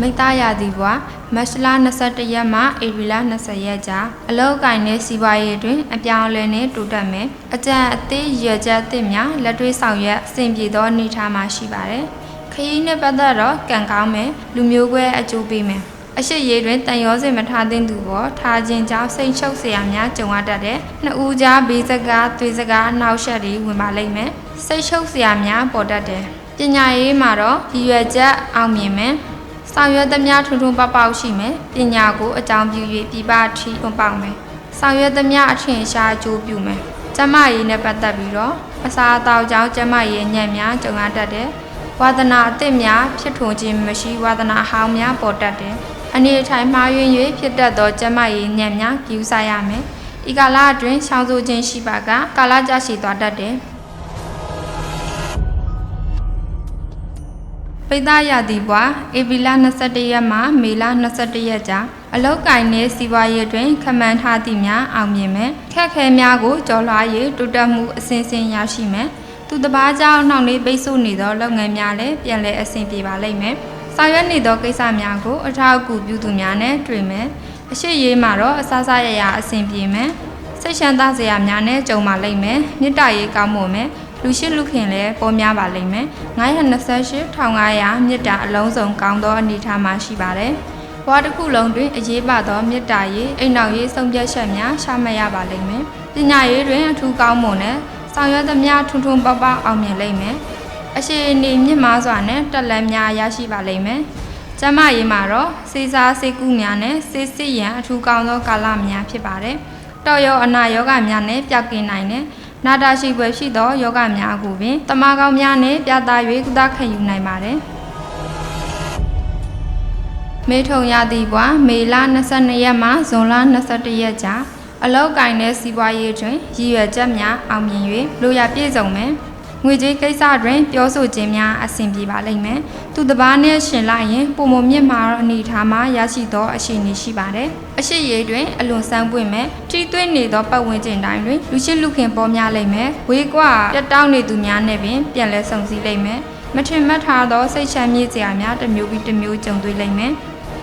မိသားရသည်ဘွာမတ်လ21ရက်မှဧပြီလ20ရက်ကြာအလောက်ကိုင်းတဲ့စီးပွားရေးတွင်အပြောင်းအလဲနှင့်တိုးတက်မယ်အကြံအသည့်ရကြသည့်များလက်တွေ့ဆောင်ရွက်အဆင်ပြေသောအနေအထားမှာရှိပါတယ်ခရီးနှင့်ပတ်သက်တော့ကံကောင်းမယ်လူမျိုးကွဲအကျိုးပေးမယ်အရှိရေးတွင်တန်ရောစင်မထားသင့်သူပေါ်ထားခြင်းကြောင့်စိတ်ချုပ်เสียများကြုံရတတ်တဲ့နှစ်ဦးကြားဘေးစကားသွေးစကားအနောက်ရှက်တွေဝင်ပါလိမ့်မယ်စိတ်ချုပ်เสียများပေါ်တတ်တယ်ပညာရေးမှာတော့ရည်ရွယ်ချက်အောင်မြင်မယ်ဆောင်ရွက်သမျှထွန်းထွန်းပေါက်ပေါက်ရှိမယ်ပညာကိုအကြောင်းပြု၍ပြပထိထွန်းပေါက်မယ်ဆောင်ရွက်သမျှအထင်ရှားအကျိုးပြုမယ်ကျမရေးနဲ့ပတ်သက်ပြီးတော့အစာအသောက်ကြောင့်ကျမရေးညံ့များကြုံရတတ်တယ်ဝါသနာအသစ်များဖြစ်ထွန်းခြင်းမရှိဝါသနာဟောင်းများပေါ်တတ်တယ်အနေထိုင်မှားယွင်း၍ဖြစ်တတ်သောကျမရေးညံ့များကြည့်စားရမယ်ဤကာလအတွင်းရှောင်ဆိုခြင်းရှိပါကကာလကြာရှည်သွားတတ်တယ်ပိသားရသည်ဘွာဧပြီလ21ရက်မှမေလ21ရက်ကြာအလောက်ကိုင်းနှင့်စီးပွားရေးတွင်ခမန်းထားသည့်များအောင်မြင်မယ်ခက်ခဲများကိုကျော်လွှား၍တိုးတက်မှုအစဉ်စဉ်ရရှိမယ်သူတစ်ပါးကြောင့်နှောင့်နှေးပိတ်ဆို့နေသောလုပ်ငန်းများလည်းပြန်လည်အဆင်ပြေပါလိမ့်မယ်ဆောင်ရွက်နေသောကိစ္စများကိုအထောက်အကူပြုသူများနဲ့တွေ့မယ်အရှိရေးမှာတော့အဆဆရရအဆင်ပြေမယ်စိတ်ချမ်းသာစရာများနဲ့ကြုံပါလိမ့်မယ်မေတ္တာရေးကောင်းမှုမယ်လူရှိလူခင်လည်းပေါ်များပါလိမ့်မယ်928,500မြစ်တာအလုံးစုံကောင်းသောအနေအထားမှာရှိပါတယ်ဘဝတစ်ခုလုံးတွင်အရေးပါသောမြစ်တာရေးအိမ်နောက်ရေးဆုံးဖြတ်ချက်များရှာမှတ်ရပါလိမ့်မယ်ပညာရေးတွင်အထူးကောင်းမွန်တဲ့ဆောင်ရွက်သမျှထွန်းထွန်းပေါက်ပေါက်အောင်မြင်လိမ့်မယ်အရှိအနေမြင့်မားစွာနဲ့တက်လက်များရရှိပါလိမ့်မယ်ကျမရေးမှာတော့စေစားစေကူများနဲ့စေစစ်ရန်အထူးကောင်းသောကာလများဖြစ်ပါတယ်တော်ရောအနာယောဂများနဲ့ပျောက်ကင်းနိုင်တဲ့နာတာရှိပွဲရှိသောယောဂများကိုပင်တမကောင်းများနဲ့ပြသ၍ကုသခံယူနိုင်ပါတယ်မေထုံရသည်ဘွာမေလ22ရက်မှဇွန်လ21ရက်ကြာအလောက်ကိုင်းတဲ့စီးပွားရေးတွင်ရည်ရွယ်ချက်များအောင်မြင်၍လိုရာပြည့်စုံမယ်ငွေကြေးကိစ္စတွင်ပြောဆိုခြင်းများအဆင်ပြေပါလိမ့်မယ်သူတစ်ပါးနှင့်ရှင်လိုက်ရင်ပုံမမြင့်မာအနေထားမှာရရှိသောအခြေအနေရှိပါတယ်အရှိရေးတွင်အလွန်ဆန်းပွင့်မယ်ထိသွင်းနေသောပတ်ဝန်းကျင်တိုင်းတွင်လူရှိလူခင်ပေါ်များလိမ့်မယ်ဝေးကွာပြတ်တောင်းနေသူများနဲ့ပင်ပြန်လဲဆုံစည်းလိမ့်မယ်မထင်မှတ်ထားသောစိတ်ချမ်းမြေ့စရာများတစ်မျိုးပြီးတစ်မျိုးကြုံတွေ့လိမ့်မယ်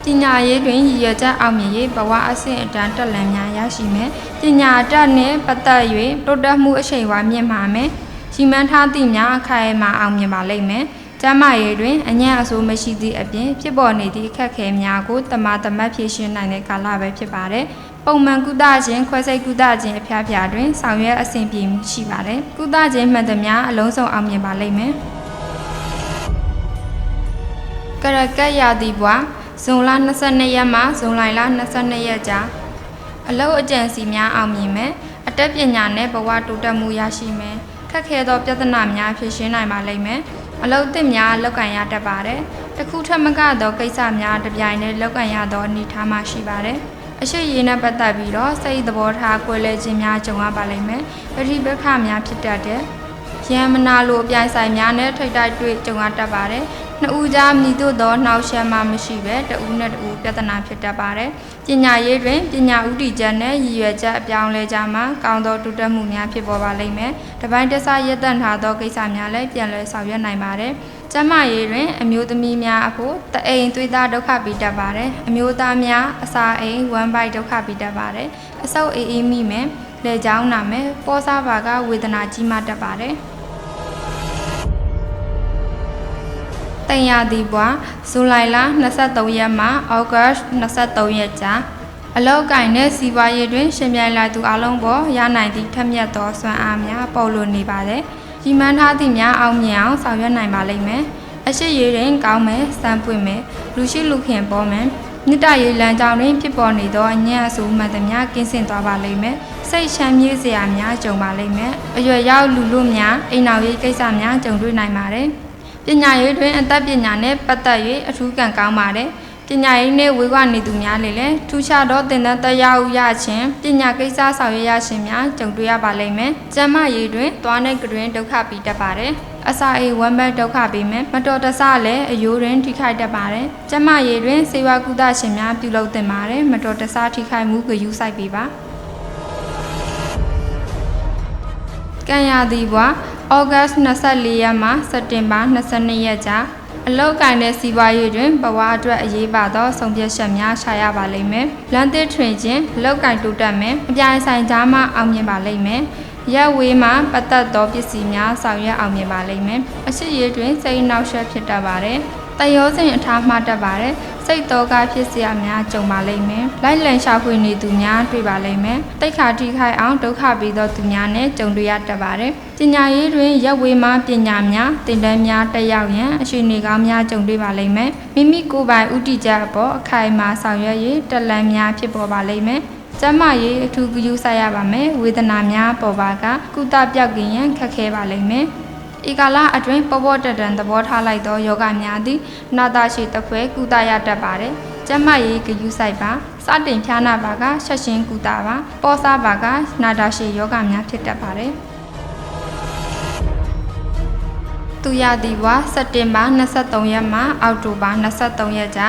ပညာရေးတွင်ရည်ရွယ်ချက်အောင်မြင်ရေးဘဝအဆင့်အတန်းတက်လမ်းများရရှိမယ်ပညာတတ်နှင့်ပတ်သက်၍တိုးတက်မှုအရှိန်အဝါမြင့်မာမယ်ရှိမှန်းထားသည့်များအခိုင်အမာအောင်မြင်ပါလိမ့်မယ်ကျမရေးတွင်အညံ့အဆိုးမရှိသည့်အပြင်ဖြစ်ပေါ်နေသည့်အခက်အခဲများကိုတမတ်ဖြေရှင်းနိုင်တဲ့ကာလပဲဖြစ်ပါတယ်ပုံမှန်ကုသခြင်းခွဲစိတ်ကုသခြင်းအဖျားဖျားတွင်ဆောင်ရွက်အဆင်ပြေမှုရှိပါတယ်ကုသခြင်းမှန်သမျှအလုံးစုံအောင်မြင်ပါလိမ့်မယ်ကရကတ်ရာသီဘွာဇွန်လ22ရက်မှဇွန်လ22ရက်ကြာအလောက်အကျဉ်းစီများအောင်မြင်မယ်အတတ်ပညာနဲ့ဘဝတိုးတက်မှုရရှိမယ်ခက်ခဲသောပြဿနာများဖြေရှင်းနိုင်ပါလိမ့်မယ်အလုပ်သစ်များလုပ်ကိုင်ရတတ်ပါတယ်တခုထက်မကသောကိစ္စများတစ်ပြိုင်တည်းလုပ်ကိုင်ရသောအနေအထားမှာရှိပါတယ်အရှိရေးနဲ့ပတ်သက်ပြီးတော့စိတ်သဘောထားကွဲလဲခြင်းများကြုံရပါလိမ့်မယ်ပဋိပက္ခများဖြစ်တတ်တဲ့ရန်မနာလိုအပြိုင်ဆိုင်များနဲ့ထိပ်တိုက်တွေ့ကြုံရတတ်ပါတယ်နှစ်ဦးကြားမြည်သို့သောနှောက်ယှက်မှမရှိပဲတဦးနဲ့တဦးပြဿနာဖြစ်တတ်ပါတယ်ပညာရေးတွင်ပညာဥတီချက်နဲ့ရည်ရွယ်ချက်အပြောင်းလဲကြမှာကောင်းသောတိုးတက်မှုများဖြစ်ပေါ်ပါလိမ့်မယ်တပိုင်းတစရက်တန့်ထားသောကိစ္စများလည်းပြန်လည်ဆောင်ရွက်နိုင်ပါတယ်ကျမရေးတွင်အမျိုးသမီးများအဖို့တအိမ်သွေးသားဒုက္ခပြီးတတ်ပါတယ်အမျိုးသားများအစာအိမ်ဝမ်းပိုက်ဒုက္ခပြီးတတ်ပါတယ်အဆုတ်အေးမိမယ်လက်ချောင်းနာမယ်ပေါ်စားပါကဝေဒနာကြီးမှတတ်ပါတယ်တန်ရသည်ဘွာဇူလိုင်လ23ရက်မှဩဂတ်23ရက်ကြာအလောက်ကိုင်းတဲ့စီးပွားရေးတွင်ရှင်ပြိုင်လာသူအလုံးပေါ်ရနိုင်သည့်ထက်မြက်သောစွမ်းအားများပေါ်လွင်နေပါတယ်။ကြီးမှန်းထားသည့်များအောင်မြင်အောင်ဆောင်ရွက်နိုင်ပါလိမ့်မယ်။အရှိရေးတွင်ကောင်းမယ်၊စံပွင့်မယ်၊လူရှိလူခင်ပေါ်မယ်။မြစ်တရေးလမ်းကြောင်းတွင်ဖြစ်ပေါ်နေသောအညံ့အဆိုးမှန်သမျှကင်းစင်သွားပါလိမ့်မယ်။စိတ်ချမ်းမြေ့စရာများကြုံပါလိမ့်မယ်။အရွယ်ရောက်လူလူများအိမ်နောက်ရေးကိစ္စများကြုံတွေ့နိုင်ပါတယ်။ပညာရေးတွင်အသက်ပညာနဲ့ပတ်သက်၍အထူးကံကောင်းပါတယ်ပညာရေးနဲ့ဝေးကွာနေသူများလည်းထူးခြားသောသင်တန်းတရားဥရခြင်းပညာကိစ္စဆောင်ရွက်ရခြင်းများကြုံတွေ့ရပါလိမ့်မယ်ကျန်းမာရေးတွင်သွားနဲ့ကတွင်ဒုက္ခပြီးတတ်ပါတယ်အစာအိမ်ဝမ်းဘက်ဒုက္ခပြီးမယ်မတော်တဆလည်းအယိုးတွင်ထိခိုက်တတ်ပါတယ်ကျန်းမာရေးတွင်စေဝါကုသခြင်းများပြုလုပ်သင့်ပါတယ်မတော်တဆထိခိုက်မှုဂရုစိုက်ပေးပါကံရသည်ဘွာဩဂတ်24ရက်မှစက်တင်ဘာ22ရက်ကြာ အလောက်ကိုင်းတဲ့စီးပွားရေးတွင်ဘဝအတွက်အရေးပါသောဆုံးဖြတ်ချက်များရှာရပါလိမ့်မယ်လမ်းသစ်ထွင်ခြင်းအလောက်ကိုင်းတိုးတက်မယ်အပြိုင်ဆိုင်ကြားမှအောင်မြင်ပါလိမ့်မယ်ရက်ဝေးမှာပတ်သက်သောပစ္စည်းများဆောင်ရွက်အောင်မြင်ပါလိမ့်မယ်အရှိရေးတွင်စိတ်နှောက်ယှက်ဖြစ်တတ်ပါတယ်တယောစဉ်အထားမှတတ်ပါတယ်စိတ်တော်ကဖြစ်စရာများကြုံပါလိမ့်မယ်လိုက်လံရှာဖွေနေသူများတွေ့ပါလိမ့်မယ်တိတ်ခါထိခိုက်အောင်ဒုက္ခပေးသောသူများနဲ့ကြုံတွေ့ရတတ်ပါတယ်ပညာရေးတွင်ရက်ဝေးမှာပညာများသင်တန်းများတက်ရောက်ရန်အရှိနေကောင်းများကြုံတွေ့ပါလိမ့်မယ်မိမိကိုယ်ပိုင်ဥတီချက်အပေါ်အခိုင်အမာဆောင်ရွက်၍တက်လန့်များဖြစ်ပေါ်ပါလိမ့်မယ်ကျန်းမာရေးအထူးဂရုစိုက်ရပါမယ်ဝေဒနာများပေါ်ပါကကုသပြောက်ကင်ရန်ခက်ခဲပါလိမ့်မယ်ဤကာလအတွင်းပေါ်တန်သဘောထားလိုက်သောယောဂများသည်နာတာရှိတစ်ခွဲကုသရတတ်ပါတယ်ကျန်းမာရေးဂရုစိုက်ပါစတင်ဖျားနာပါကဆက်ရှင်ကုသပါပေါ်စားပါကနာတာရှိယောဂများဖြစ်တတ်ပါတယ်သူရသည်ဝါစက်တင်ဘာ23ရက်မှအောက်တိုဘာ23ရက်ကြာ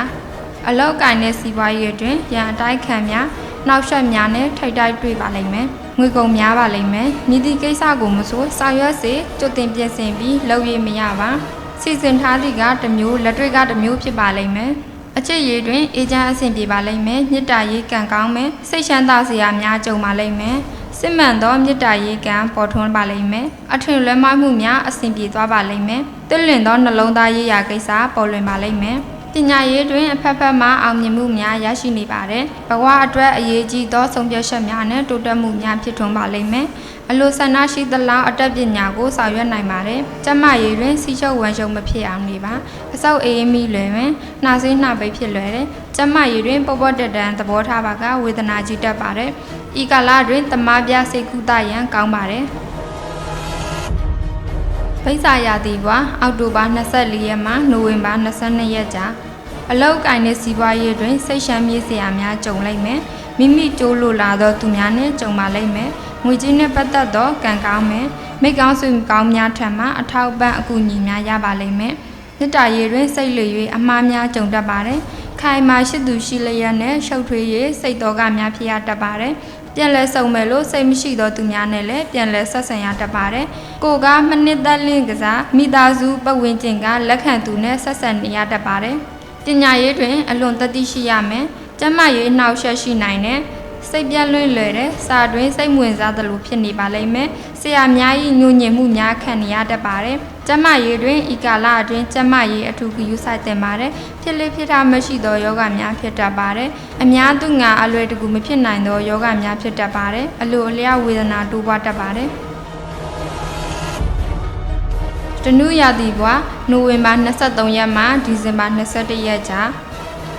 အလောက်ကိုင်းတဲ့စီးပွားရေးတွင်ရန်အတိုက်ခံများနောက်ဆက်များနဲ့ထိတ်တိုက်တွေ့ပါလိမ့်မယ်ငွေကုန်များပါလိမ့်မယ်မြည်သည့်ကိစ္စကိုမဆိုဆောင်ရွက်စေကြိုတင်ပြင်ဆင်ပြီးလုပ်ရမရပါစီစဉ်ထားသည့်ကတစ်မျိုးလက်တွေ့ကတစ်မျိုးဖြစ်ပါလိမ့်မယ်အချစ်ရေးတွင်အေဂျင့်အဆင်ပြေပါလိမ့်မယ်မြစ်တာရေးကံကောင်းမယ်စိတ်ချမ်းသာစရာများကြုံပါလိမ့်မယ်စစ်မှန်သောမြစ်တာရေးကံပေါ်ထွန်းပါလိမ့်မယ်အထွင်လွှဲမှမှုများအဆင်ပြေသွားပါလိမ့်မယ်တွလွင်သောနှလုံးသားရေးရာကိစ္စပေါ်လွင်ပါလိမ့်မယ်ပညာရေးတွင်အဖက်ဖက်မှအောင်မြင်မှုများရရှိနေပါတယ်။ဘဝအတွက်အရေးကြီးသောဆုံးဖြတ်ချက်များနဲ့တိုးတက်မှုများဖြစ်ထွန်းပါလိမ့်မယ်။အလိုဆန္ဒရှိသလောက်အတတ်ပညာကိုဆောင်ရွက်နိုင်ပါတယ်။ကျန်းမာရေးတွင်စီချုပ်ဝမ်းရှုံမဖြစ်အောင်နေပါ။အဆုတ်အေးမိလွယ်တွင်နှာစေးနှာပိတ်ဖြစ်လွယ်တယ်။ကျန်းမာရေးတွင်ပေါ်တက်တန်သဘောထားပါကဝေဒနာကြီးတတ်ပါတယ်။ဤကာလတွင်တမားပြစိတ်ကူးတရန်ကောင်းပါတယ်။ဗိဇာရာသီဘွာအောက်တိုဘာ24ရက်မှနိုဝင်ဘာ22ရက်ကြာအလောက်ကိုင်းတဲ့စီးပွားရေးတွင်စိတ်ရှမ်းမြေ့စရာများကြုံလိုက်မယ်မိမိကြိုးလိုလာသောသူများနဲ့ကြုံပါလိမ့်မယ်ငွေကြေးနဲ့ပတ်သက်သောကံကောင်းမယ်မိကောင်းဆွေကောင်းများထံမှအထောက်ပံ့အကူအညီများရပါလိမ့်မယ်မြတ်တာရေးတွင်စိတ်လေ၍အမှားများကြုံတတ်ပါတယ်ခိုင်မာရှိသူရှိလျက်နဲ့ရှုပ်ထွေး၍စိတ်တော်ကများဖြစ်ရတတ်ပါတယ်ပြန်လဲစုံမယ်လို့စိတ်မရှိသောသူများနဲ့လည်းပြန်လဲဆက်ဆံရတတ်ပါတယ်ကိုကမနစ်သက်လင့်ကစားမိသားစုပတ်ဝန်းကျင်ကလက်ခံသူနဲ့ဆက်ဆံနေရတတ်ပါတယ်ပညာရေးတွင်အလွန်တတိရှိရမယ်ကျန်းမာရေးနှောက်ယှက်ရှိနိုင်တဲ့စိတ်ပြတ်လွင့်လွယ်တဲ့စာတွင်စိတ်ဝင်စားသလိုဖြစ်နေပါလိမ့်မယ်ဆရာများ၏ညှို့ညင်မှုများခံနေရတတ်ပါတယ်ကျန်းမာရေးတွင်ဤကာလအတွင်းကျန်းမာရေးအထူးဂရုစိုက်သင့်ပါတယ်ဖြစ်လေဖြစ်တာမရှိသောယောဂများဖြစ်တတ်ပါတယ်အများသူငါအလွယ်တကူမဖြစ်နိုင်သောယောဂများဖြစ်တတ်ပါတယ်အလိုအလျောက်ဝေဒနာတိုးပွားတတ်ပါတယ်တနုရာသီဘွာနိုဝင်ဘာ23ရက်မှဒီဇင်ဘာ21ရက်ကြာ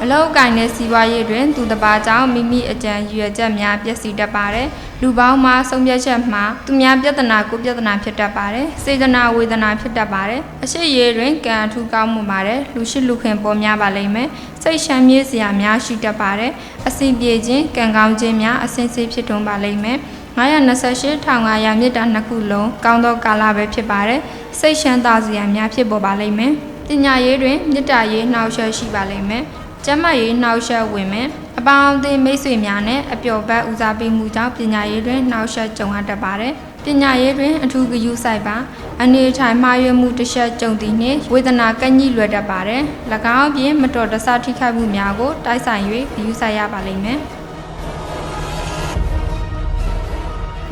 အလောက်ကိုင်းတဲ့စီးပွားရေးတွင်သူတစ်ပါးကြောင့်မိမိအကြံရွယ်ချက်များပျက်စီးတတ်ပါတယ်လူပေါင်းမှာဆုံးဖြတ်ချက်မှာသူများပြဿနာကိုပြဿနာဖြစ်တတ်ပါတယ်စေတနာဝေဒနာဖြစ်တတ်ပါတယ်အရှိရေးတွင်ကံအထူးကောင်းမှုပါတယ်လူရှိလူခင်ပေါ်များပါလိမ့်မယ်စိတ်ရှမ်းမြေ့စရာများရှိတတ်ပါတယ်အစဉ်ပြေခြင်းကံကောင်းခြင်းများအစဉ်စေဖြစ်ထွန်းပါလိမ့်မယ်928,500မြစ်တာနှစ်ခုလုံးကောင်းသောကာလပဲဖြစ်ပါတယ်စိတ်ရှမ်းသာစရာများဖြစ်ပေါ်ပါလိမ့်မယ်ပညာရေးတွင်မြစ်တာရေးနှောက်ယှက်ရှိပါလိမ့်မယ်ကျန်းမာရေးနှောက်ယှက်ဝင်မယ်အပေါင်းအသင်းမိတ်ဆွေများနဲ့အပျော်ပတ်ဦးစားပေးမှုကြောင့်ပညာရေးတွင်နှောက်ယှက်ကြုံရတတ်ပါတယ်ပညာရေးတွင်အထူးဂရုစိုက်ပါအနေထိုင်မှားယွင်းမှုတစ်ချက်ကြုံသည်နှင့်ဝေဒနာကန့်ညှိလွယ်တတ်ပါတယ်၎င်းအပြင်မတော်တဆထိခိုက်မှုများကိုတိုက်ဆိုင်၍ဂရုစိုက်ရပါလိမ့်မယ်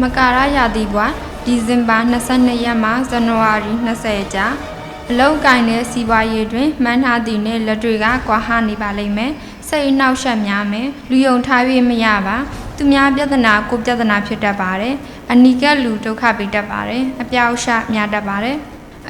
မကာရရာသီဘွာဒီဇင်ဘာ22ရက်မှဇန်နဝါရီ20ကြာအလောက်ကိုင်းတဲ့စီးပွားရေးတွင်မှန်းထားသည့်နဲ့လက်တွေကကွာဟနေပါလိမ့်မယ်စိတ်နှောက်ယှက်များမယ်လူယုံထား၍မရပါသူများပြဿနာကိုပြဿနာဖြစ်တတ်ပါတယ်အနိကလူဒုက္ခပေးတတ်ပါတယ်အပြောက်ရှများတတ်ပါတယ်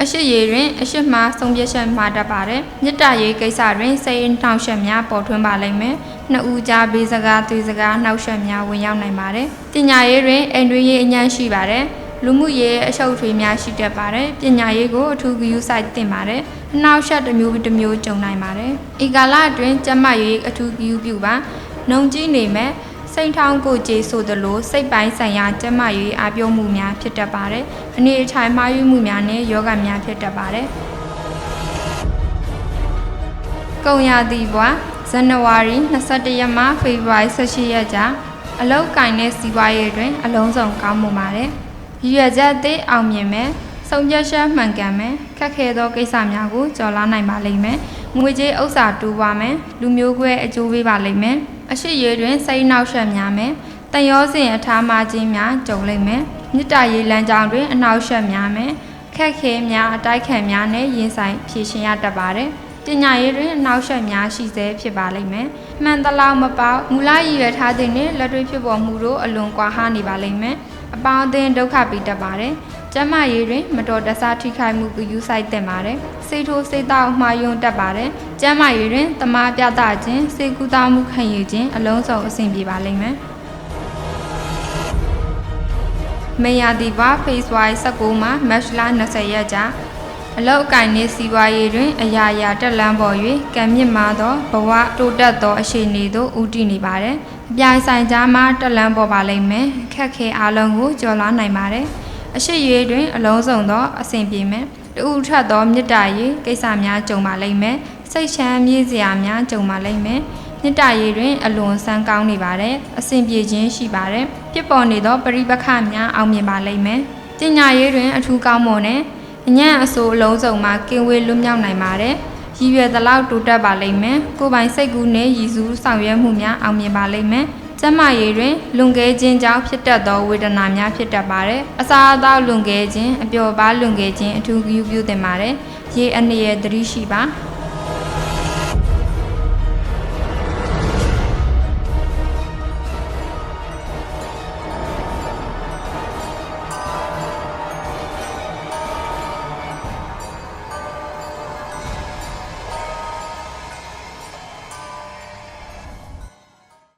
အရှိရေးတွင်အရှိမှဆုံးဖြတ်ချက်မှာတတ်ပါတယ်မြစ်တာရေးကိစ္စတွင်စိတ်နှောက်ယှက်များပေါ်ထွန်းပါလိမ့်မယ်နှစ်ဦးကြားဘေးစကားသွေးစကားနှောက်ယှက်များဝင်ရောက်နိုင်ပါတယ်ပညာရေးတွင်အိမ်တွင်းရေးအញ្ញမ်းရှိပါတယ်လူမှုရေးအရှုပ်ထွေးများရှိတတ်ပါတယ်ပညာရေးကိုအထူးဂရုစိုက်သင့်ပါတယ်အနှောက်အယှက်တစ်မျိုးကြုံနိုင်ပါတယ်ဤကာလအတွင်းကျန်းမာရေးအထူးဂရုပြုပါနှုံကြည့်နေမဲ့စိတ်ထောင်းကိုကြေဆိုသလိုစိတ်ပိုင်းဆိုင်ရာကျန်းမာရေးအားပြုမှုများဖြစ်တတ်ပါတယ်အနေအထိုင်မှားယွင်းမှုများနဲ့ယောဂများဖြစ်တတ်ပါတယ်ကုန်ရာသီဘွာဇန်နဝါရီ21ရက်မှဖေဖော်ဝါရီ18ရက်ကြာအလောက်ကိုင်းတဲ့စီးပွားရေးတွင်အလုံးစုံကောင်းမှုပါတယ်ရည်ရွယ်ချက်အသစ်အောင်မြင်မယ် စုံပြတ်ရှက်မှန်ကန်မယ်ခက်ခဲသောကိစ္စများကိုကျော်လွှားနိုင်ပါလိမ့်မယ်ငွေကြေးဥစ္စာတူပါမယ်လူမျိုးကွဲအကျိုးပေးပါလိမ့်မယ်အရှိရွေတွင်စိတ်နှောက်ယှက်များမယ်တန်ရောစဉ်အထားမှခြင်းများကြုံလိမ့်မယ်မြစ်တာရေးလမ်းကြောင်းတွင်အနှောက်ယှက်များမယ်ခက်ခဲများအတိုက်ခံများနဲ့ရင်ဆိုင်ဖြေရှင်းရတတ်ပါတယ်ပညာရေးတွင်အနှောက်ယှက်များရှိစေဖြစ်ပါလိမ့်မယ်မှန်သလောက်မပေါမူလရည်ရွယ်ထားတဲ့နှင့်လက်တွေ့ဖြစ်ပေါ်မှုတို့အလွန်ကွာဟနေပါလိမ့်မယ်အပေါင်းအသင်းဒုက္ခပေးတတ်ပါတယ်ကျန်းမာရေးတွင်မတော်တဆထိခိုက်မှုကိုယူဆိုင်တင်ပါတယ်စိတ်ထိုးစိတ်တောက်မှားယွင်းတတ်ပါတယ်ကျန်းမာရေးတွင်တမားပြသခြင်းစိတ်ကူးတောင်းမှုခံယူခြင်းအလုံးစုံအဆင်ပြေပါလိမ့်မယ်မေယာဒီဘာ Phase Y 19မှာ March လ20ရက်ကြာအလောက်အကင်နှင့်စီးပွားရေးတွင်အရာရာတက်လန်းပေါ်၍ကံမြင့်မာသောဘဝတိုးတက်သောအခြေအနေသို့ဦးတည်နေပါတယ်အပြိုင်ဆိုင်ကြားမှာတက်လန်းပေါ်ပါလိမ့်မယ်ခက်ခဲအားလုံးကိုကျော်လွှားနိုင်ပါတယ်အရှိရွေတွင်အလုံးစုံသောအဆင်ပြေမယ်တူထက်သောမြစ်တာရေးကိစ္စများကြုံပါလိမ့်မယ်စိတ်ချမ်းမြေ့စရာများကြုံပါလိမ့်မယ်မြစ်တာရေးတွင်အလွန်ဆန်းကောင်းနေပါတယ်အဆင်ပြေခြင်းရှိပါတယ်ဖြစ်ပေါ်နေသောပရိပက္ခများအောင်မြင်ပါလိမ့်မယ်ပညာရေးတွင်အထူးကောင်းမွန်တဲ့အညံ့အဆိုးအလုံးစုံမှကင်းဝေးလွတ်မြောက်နိုင်ပါတယ်ရည်ရွယ်သလောက်တိုးတက်ပါလိမ့်မယ်ကိုယ်ပိုင်စိတ်ကူးနှင့်ရည်စူးဆောင်ရွက်မှုများအောင်မြင်ပါလိမ့်မယ်ကျန်းမာရေးတွင်လွန်ကဲခြင်းကြောင့်ဖြစ်တတ်သောဝေဒနာများဖြစ်တတ်ပါတယ်အစာအသောက်လွန်ကဲခြင်းအပျော်ပါးလွန်ကဲခြင်းအထူးဂရုပြုသင့်ပါတယ်ရေအနေရသတိရှိပါ